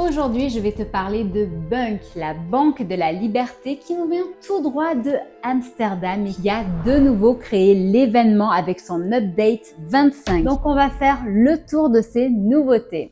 Aujourd'hui, je vais te parler de Bunq, la banque de la liberté qui nous vient tout droit de Amsterdam et qui a de nouveau créé l'événement avec son update 25. Donc on va faire le tour de ces nouveautés.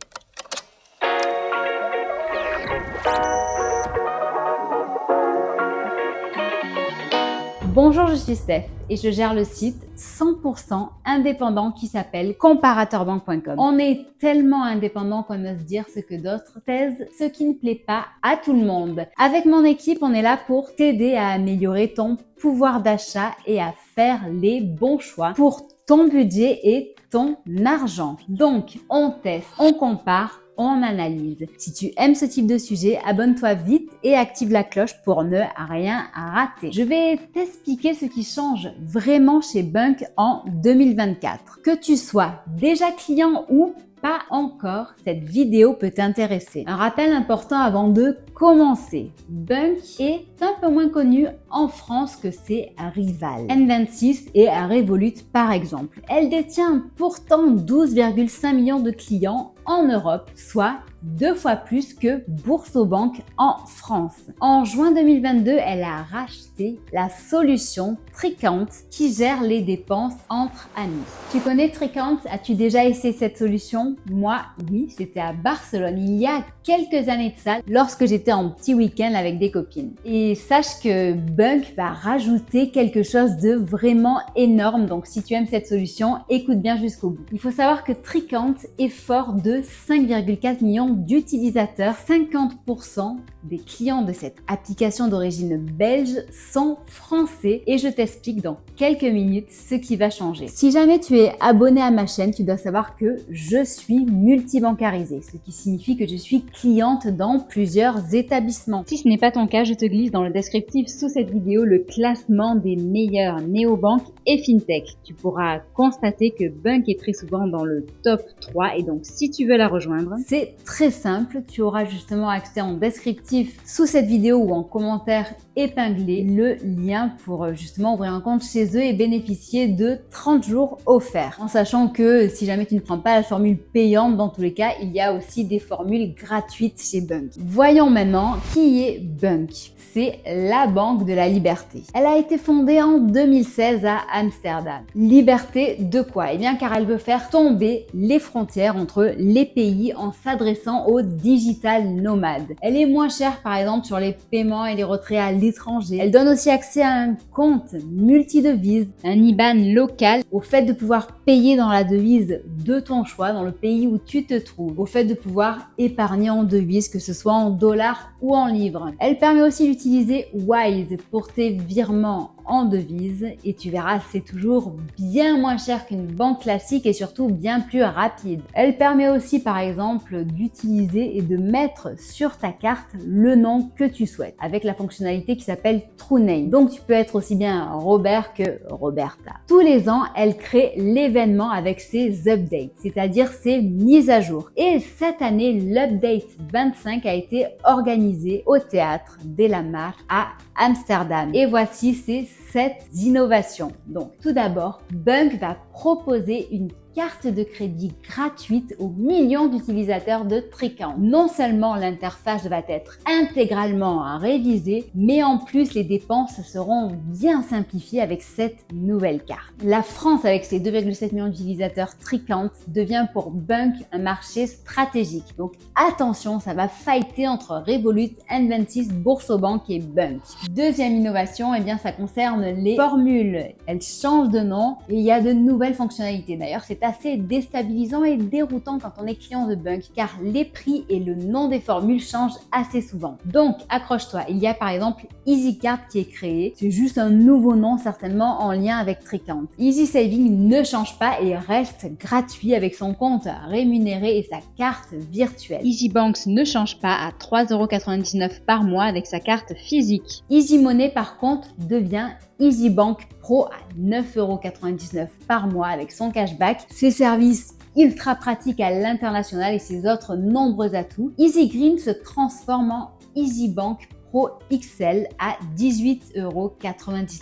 Bonjour, je suis Steph et je gère le site 100% indépendant qui s'appelle comparateurbank.com. On est tellement indépendant qu'on ose dire ce que d'autres taisent, ce qui ne plaît pas à tout le monde. Avec mon équipe, on est là pour t'aider à améliorer ton pouvoir d'achat et à faire les bons choix pour ton budget et ton argent. Donc, on teste, on compare, on analyse. Si tu aimes ce type de sujet, abonne-toi vite et active la cloche pour ne rien rater. Je vais t'expliquer ce qui change vraiment chez Bunq en 2024. Que tu sois déjà client ou pas encore, cette vidéo peut t'intéresser. Un rappel important avant de commencer. Bunq est un peu moins connu en France que ses rivales. N26 et Revolut par exemple. Elle détient pourtant 12,5 millions de clients en Europe, soit 2 fois plus que Boursobank en France. En juin 2022, elle a racheté la solution Tricount qui gère les dépenses entre amis. Tu connais Tricount? As-tu déjà essayé cette solution? Moi, oui, c'était à Barcelone il y a quelques années de ça, lorsque j'étais en petit week-end avec des copines. Et sache que Bunq va rajouter quelque chose de vraiment énorme, donc si tu aimes cette solution, écoute bien jusqu'au bout. Il faut savoir que Tricount est fort de 5,4 millions d'utilisateurs. 50% des clients de cette application d'origine belge sont français et je t'explique dans quelques minutes ce qui va changer. Si jamais tu es abonné à ma chaîne, tu dois savoir que je suis multibancarisée, ce qui signifie que je suis cliente dans plusieurs établissements. Si ce n'est pas ton cas, je te glisse dans le descriptif sous cette vidéo le classement des meilleurs néobanques et fintech. Tu pourras constater que Bunq est très souvent dans le top 3 et donc si tu veux la rejoindre, c'est très simple. Tu auras justement accès en descriptif sous cette vidéo ou en commentaire épinglé le lien pour justement ouvrir un compte chez eux et bénéficier de 30 jours offerts. En sachant que si jamais tu ne prends pas la formule payante, dans tous les cas, il y a aussi des formules gratuites chez Bunq. Voyons maintenant qui est Bunq. C'est la banque de la liberté. Elle a été fondée en 2016 à Amsterdam. Liberté de quoi? Eh bien car elle veut faire tomber les frontières entre les pays en s'adressant aux digital nomades. Elle est moins chère par exemple sur les paiements et les retraits à l'étranger. Elle donne aussi accès à un compte multidevise, un IBAN local, au fait de pouvoir payer dans la devise de ton choix, dans le pays où tu te trouves, au fait de pouvoir épargner en devise, que ce soit en dollars ou en livres. Elle permet aussi d'utiliser Wise pour tes virements en devise et tu verras, c'est toujours bien moins cher qu'une banque classique et surtout bien plus rapide. Elle permet aussi par exemple d'utiliser et de mettre sur ta carte le nom que tu souhaites avec la fonctionnalité qui s'appelle TrueName. Donc tu peux être aussi bien Robert que Roberta. Tous les ans, elle crée l'événement avec ses updates, c'est-à-dire ses mises à jour. Et cette année, l'update 25 a été organisé au théâtre de la Marche à Amsterdam. Et voici ces 7 innovations. Donc, tout d'abord, Bunq va proposer une carte de crédit gratuite aux millions d'utilisateurs de Tricount. Non seulement l'interface va être intégralement révisée, mais en plus les dépenses seront bien simplifiées avec cette nouvelle carte. La France, avec ses 2,7 millions d'utilisateurs Tricount, devient pour Bunq un marché stratégique. Donc attention, ça va fighter entre Revolut, N26, Boursobank et Bunq. Deuxième innovation, eh bien ça concerne les formules. Elles changent de nom et il y a de nouvelles fonctionnalités. D'ailleurs, c'est assez déstabilisant et déroutant quand on est client de Bunq car les prix et le nom des formules changent assez souvent. Donc accroche-toi, il y a par exemple EasyCard qui est créé, c'est juste un nouveau nom certainement en lien avec Tricount. Easy Saving ne change pas et reste gratuit avec son compte rémunéré et sa carte virtuelle. EasyBanks ne change pas à 3,99 € par mois avec sa carte physique. EasyMoney par contre devient EasyBank Pro à 9,99 € par mois avec son cashback, ses services ultra pratiques à l'international et ses autres nombreux atouts. EasyGreen se transforme en EasyBank Pro XL à 18,99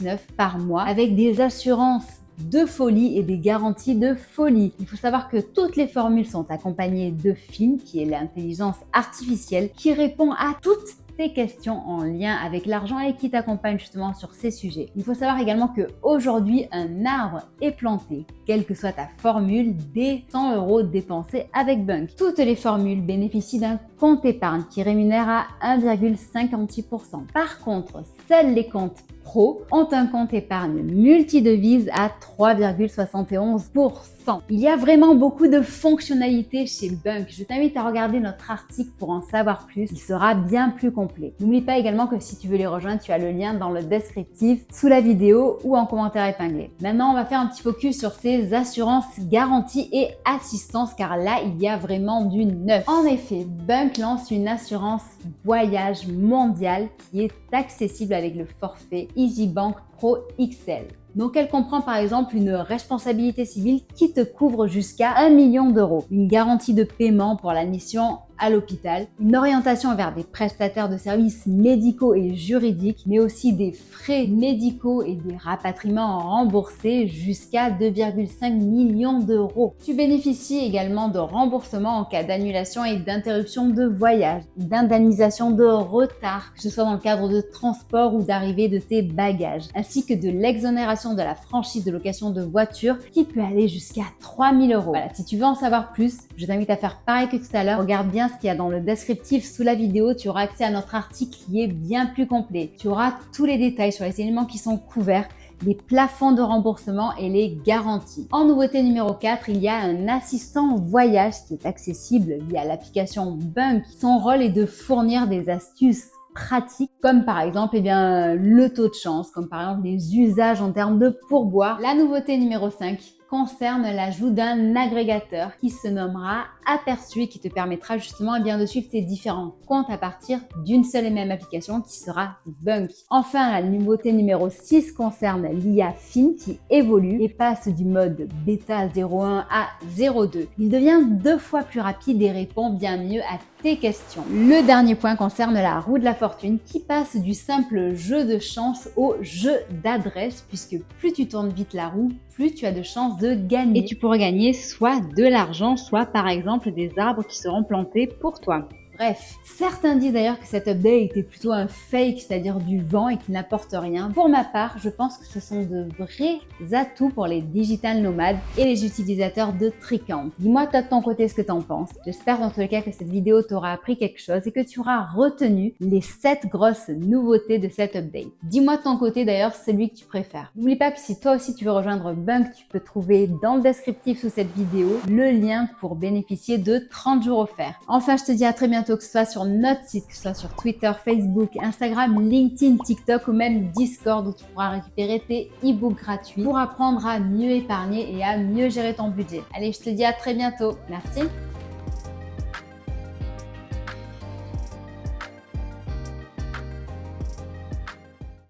€ par mois avec des assurances de folie et des garanties de folie. Il faut savoir que toutes les formules sont accompagnées de Fin, qui est l'intelligence artificielle, qui répond à toutes tes questions en lien avec l'argent et qui t'accompagne justement sur ces sujets. Il faut savoir également qu'aujourd'hui, un arbre est planté, quelle que soit ta formule, dès 100 € dépensés avec Bunk. Toutes les formules bénéficient d'un compte épargne qui rémunère à 1,56%. Par contre, seuls les comptes pro ont un compte épargne multidevise à 3,71%. Il y a vraiment beaucoup de fonctionnalités chez Bunk. Je t'invite à regarder notre article pour en savoir plus. Il sera bien plus complet. N'oublie pas également que si tu veux les rejoindre, tu as le lien dans le descriptif, sous la vidéo ou en commentaire épinglé. Maintenant, on va faire un petit focus sur ces assurances, garanties et assistance car là, il y a vraiment du neuf. En effet, Bunk lance une assurance voyage mondiale qui est accessible avec le forfait EasyBank Pro XL. Donc elle comprend par exemple une responsabilité civile qui te couvre jusqu'à 1 million d'euros, une garantie de paiement pour l'admission à l'hôpital, une orientation vers des prestataires de services médicaux et juridiques, mais aussi des frais médicaux et des rapatriements remboursés jusqu'à 2,5 millions d'euros. Tu bénéficies également de remboursements en cas d'annulation et d'interruption de voyage, d'indemnisation de retard, que ce soit dans le cadre de transport ou d'arrivée de tes bagages, ainsi que de l'exonération de la franchise de location de voiture qui peut aller jusqu'à 3 000 €. Voilà, si tu veux en savoir plus, je t'invite à faire pareil que tout à l'heure. Regarde bien ce qu'il y a dans le descriptif sous la vidéo. Tu auras accès à notre article qui est bien plus complet. Tu auras tous les détails sur les éléments qui sont couverts, les plafonds de remboursement et les garanties. En nouveauté numéro 4, il y a un assistant voyage qui est accessible via l'application Bunk. Son rôle est de fournir des astuces pratiques comme par exemple le taux de chance, comme par exemple les usages en termes de pourboire. La nouveauté numéro 5 concerne l'ajout d'un agrégateur qui se nommera Aperçu et qui te permettra justement de suivre tes différents comptes à partir d'une seule et même application qui sera Bunk. Enfin, la nouveauté numéro 6 concerne l'IA Fin qui évolue et passe du mode bêta 0.1 à 0.2. Il devient 2 fois plus rapide et répond bien mieux à tes questions. Le dernier point concerne la roue de la fortune qui passe du simple jeu de chance au jeu d'adresse puisque plus tu tournes vite la roue, plus tu as de chances de gagner. Et tu pourras gagner soit de l'argent, soit par exemple des arbres qui seront plantés pour toi. Bref, certains disent d'ailleurs que cet update était plutôt un fake, c'est-à-dire du vent et qu'il n'apporte rien. Pour ma part, je pense que ce sont de vrais atouts pour les digital nomades et les utilisateurs de Tricount. Dis-moi toi de ton côté ce que tu en penses. J'espère dans tous les cas que cette vidéo t'aura appris quelque chose et que tu auras retenu les 7 grosses nouveautés de cet update. Dis-moi de ton côté d'ailleurs celui que tu préfères. N'oublie pas que si toi aussi tu veux rejoindre Bunk, tu peux trouver dans le descriptif sous cette vidéo le lien pour bénéficier de 30 jours offerts. Enfin, je te dis à très bientôt, que ce soit sur notre site, que ce soit sur Twitter, Facebook, Instagram, LinkedIn, TikTok ou même Discord où tu pourras récupérer tes e-books gratuits pour apprendre à mieux épargner et à mieux gérer ton budget. Allez, je te dis à très bientôt. Merci.